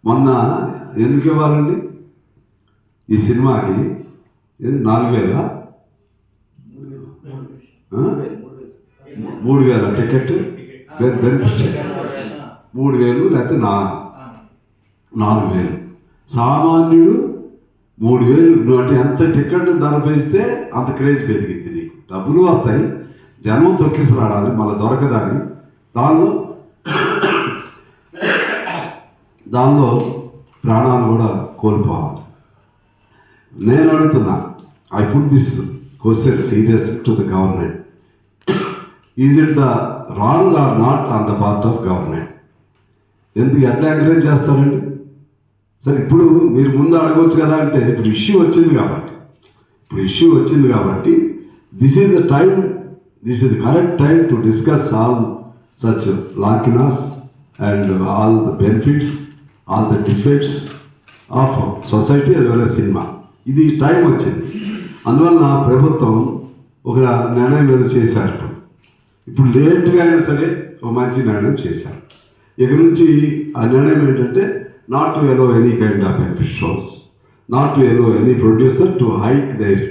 మొన్న ఎందుకు ఇవ్వాలండి ఈ సినిమాకి? 4,000 3,000 టికెట్ బెనిఫిట్ 3,000 లేకపోతే 4,000. సామాన్యుడు 3,000 అంటే ఎంత టికెట్ ధర పేస్తే అంత క్రేజ్ పెరిగింది. నీకు డబ్బులు వస్తాయి, జనం తొక్కిసలాడాలి, మళ్ళీ దొరకదని దానిలో ప్రాణాలు కూడా కోల్పోవాలి. నేను అడుగుతున్నా, I put this question serious to the government. Is it the wrong or not on the part of government? ఎందుకు ఎట్లా ఎంకరేజ్ చేస్తారండి? సరే, ఇప్పుడు మీరు ముందు అడగవచ్చు కదా అంటే, ఇప్పుడు ఇష్యూ వచ్చింది కాబట్టి this is the time, this is the correct time to discuss all such lacunas and all the benefits, all the defects of society as well as cinema. ఇది టైం వచ్చింది. అందువల్ల ప్రభుత్వం ఒక నిర్ణయం ఏదో చేశారు. ఇప్పుడు లేట్గా అయినా సరే ఒక మంచి నిర్ణయం చేశారు. ఇక నుంచి ఆ నిర్ణయం ఏంటంటే, not to allow any kind of benefit shows, not to allow any producer to hike their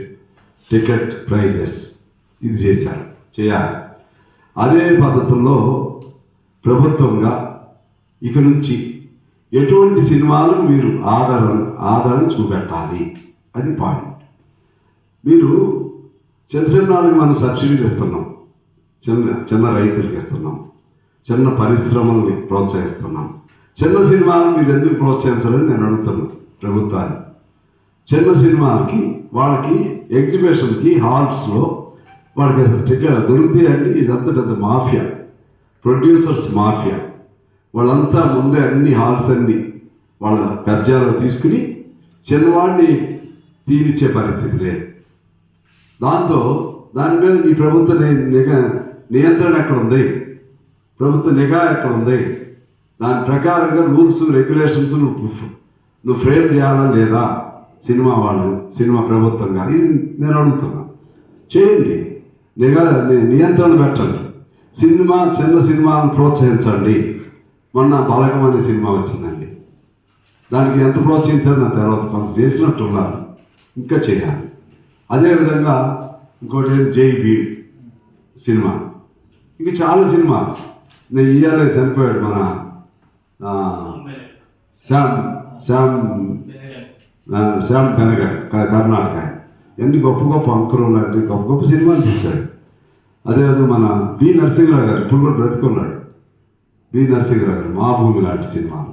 ticket prices. ఇది చేయాలి. అదే పద్ధతుల్లో ప్రభుత్వంగా ఇక నుంచి ఎటువంటి సినిమాలకు మీరు ఆదరణ చూపెట్టాలి, అది పాయింట్. మీరు చిన్నవాళ్ళకి మనం సబ్సిడీలు ఇస్తున్నాం, చిన్న రైతులకు ఇస్తున్నాం, చిన్న పరిశ్రమల్ని ప్రోత్సహిస్తున్నాం. చిన్న సినిమాలను మీరు ఎందుకు ప్రోత్సహించాలని నేను అడుగుతున్నాను ప్రభుత్వాన్ని. చిన్న సినిమాలకి వాళ్ళకి ఎగ్జిబిషన్కి హాల్స్లో వాళ్ళకి అసలు టికెట్ దొరుకుతాయండి. ఇదంతా పెద్ద మాఫియా, ప్రొడ్యూసర్స్ మాఫియా. వాళ్ళంతా ముందే అన్ని హాల్స్ అన్ని వాళ్ళ కబ్జాలో తీసుకుని చిన్నవాడిని తీరిచ్చే పరిస్థితి లేదు. దాని మీద ఈ ప్రభుత్వ నియంత్రణ ఎక్కడ ఉంది? ప్రభుత్వ నిఘా ఎక్కడ ఉంది? దాని ప్రకారంగా రూల్స్ రెగ్యులేషన్స్ నువ్వు ఫ్రేమ్ చేయాలా లేదా? సినిమా ప్రభుత్వంగా ఇది నేను అడుగుతున్నా. చేయండి, నియంత్రణ పెట్టండి. చిన్న సినిమాలను ప్రోత్సహించండి. మొన్న బలగం అనే సినిమా వచ్చిందండి, దానికి ఎంత ప్రోత్సహించారు నా తర్వాత కొంత చేసినట్టున్నారు, ఇంకా చేయాలి. అదేవిధంగా ఇంకోటి జై భీమ్ సినిమా, ఇంకా చాలా సినిమా. నేను ఇయ్యాలే చనిపోయాడు మన శ్యామ్ బెనగల్, కర్ణాటక. ఎన్ని గొప్ప అంకురం లాంటి గొప్ప సినిమాలు తీశాడు. అదేవిధంగా మన బి నరసింహరావు గారు ఇప్పుడు కూడా బ్రతుకున్నాడు. బి నరసింహరావు గారు మా భూమి లాంటి సినిమాలు.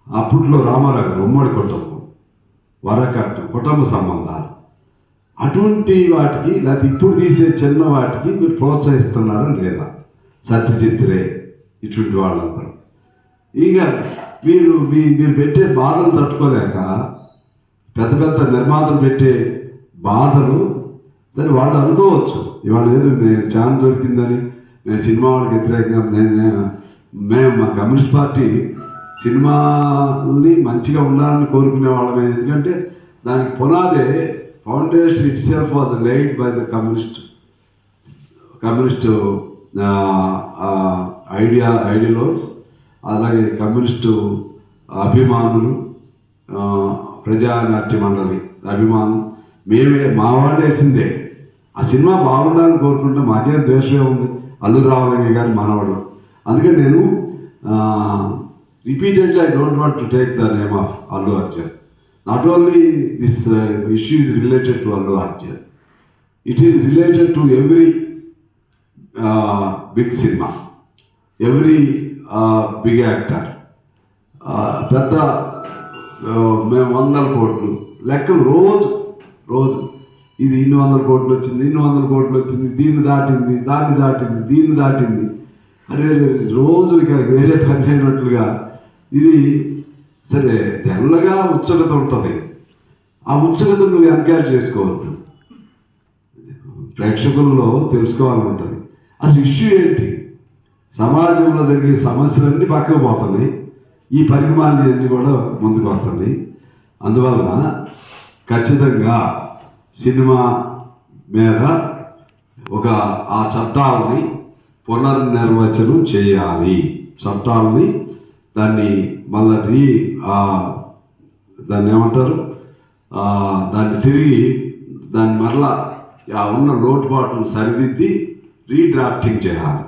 అప్పట్లో రామారావు గారు ఉమ్మడి కుటుంబం, వరకట్నం, కుటుంబ సంబంధాలు, అటువంటి వాటికి లేకపోతే ఇప్పుడు తీసే చిన్న వాటికి మీరు ప్రోత్సహిస్తున్నారా లేదా? సత్యజిత్ రే ఇటువంటి వాళ్ళందరూ ఇక మీరు పెట్టే బాధలు తట్టుకోలేక పెద్ద నిర్మాతలు పెట్టే బాధలు, సరే వాళ్ళు అనుకోవచ్చు ఇవాళ ఏదో ఛాన్స్ దొరికిందని నేను సినిమా వాళ్ళకి వ్యతిరేకంగా మేము మా కమ్యూనిస్ట్ పార్టీ సినిమాని మంచిగా ఉండాలని కోరుకునే వాళ్ళమే. ఎందుకంటే దానికి పునాదే foundation itself was laid by the communist ideologues, అలాగే కమ్యూనిస్టు అభిమానులు, ప్రజానాట్య మండలి అభిమానులు, మా వాళ్ళు వేసిందే. ఆ సినిమా బాగుండాలని కోరుకుంటే మాకేం ద్వేషమే ఉంది. అల్లు రామలింగ గారి మనవడు. అందుకని నేను repeatedly I don't want to take the name of Allu Arjun. Not only this issue is related to Allu Arjun, it is related to every big cinema, every big actor. పెద్ద మేము 100 కోట్లు లెక్కలు రోజు ఇది 100 కోట్లు వచ్చింది, 100 కోట్లు వచ్చింది, దీన్ని దాటింది అదే రోజు ఇక వేరే పని అయినట్లుగా. ఇది సరే జనరల్గా ఉత్సుకత ఉంటుంది. ఆ ఉత్సుకత నువ్వు ఎంకరేజ్ చేసుకోవద్దు. ప్రేక్షకుల్లో తెలుసుకోవాలని ఉంటుంది అసలు ఇష్యూ ఏంటి. సమాజంలో జరిగే సమస్యలన్నీ పక్కకు పోతున్నాయి, ఈ పరిమాణాలు అన్నీ కూడా ముందుకు వస్తున్నాయి. అందువలన ఖచ్చితంగా సినిమా మీద ఆ చట్టాలని పునర్నిర్వచనం చేయాలి. చట్టాలని దాన్ని మళ్ళీ దాన్ని ఏమంటారు, దాన్ని తిరిగి దాన్ని మరలా ఆ ఉన్న లోటుపాట్లను సరిదిద్ది రీడ్రాఫ్టింగ్ చేయాలి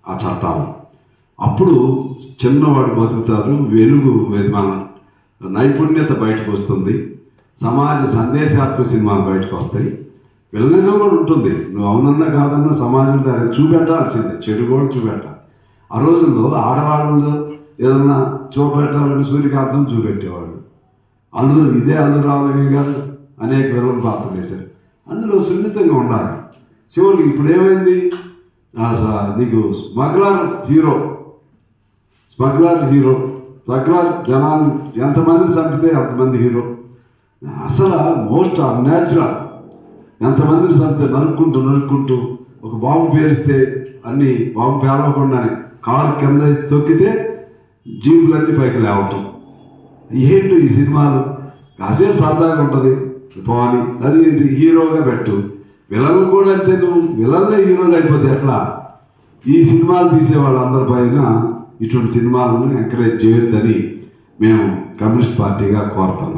ఆ చట్టాలు. అప్పుడు చిన్నవాడు బతుకుతారు, వెలుగు మన నైపుణ్యత బయటకు వస్తుంది, సమాజ సందేశాత్మక సినిమాలు బయటకు వస్తాయి. విలనిజం కూడా ఉంటుంది, నువ్వు అవునన్నా కాదన్నా సమాజం దాన్ని చూపెట్టాల్సిందే, చెడు కూడా చూపెట్టాలి. ఆ రోజుల్లో ఆడవాళ్ళు ఏదన్నా చూపెట్టాలని సూర్యకాంతం చూపెట్టేవాళ్ళు. ఇదే అల్లు రామలింగ గారు అనేక విలన్ పాత్ర వేశారు. అందులో సున్నితంగా ఉండాలి. చివరికి ఇప్పుడు ఏమైంది, నీకు స్మగ్లర్ హీరో జనాలు ఎంతమందిని చంపితే అంతమంది హీరో. అసలు మోస్ట్ అన్యాచురల్. ఎంతమందిని చంపితే నరుక్కుంటూ ఒక బాంబు పేరిస్తే అన్ని బాంబు పేలవకుండానే కారు కింద తొక్కితే జీబులన్నీ పైకి లేవటం. ఏంటి ఈ సినిమాలు? కాసేపు సరదాగా ఉంటుంది పోని, అది హీరోగా పెట్టు. విలన్లు కూడా అంతే, నువ్వు విలన్లే హీరోలు అయిపోతే ఎట్లా? ఈ సినిమాలు తీసే వాళ్ళందరి పైన ఇటువంటి సినిమాలను ఎంకరేజ్ చేయొద్దని మేము కమ్యూనిస్ట్ పార్టీగా కోరుతున్నాం.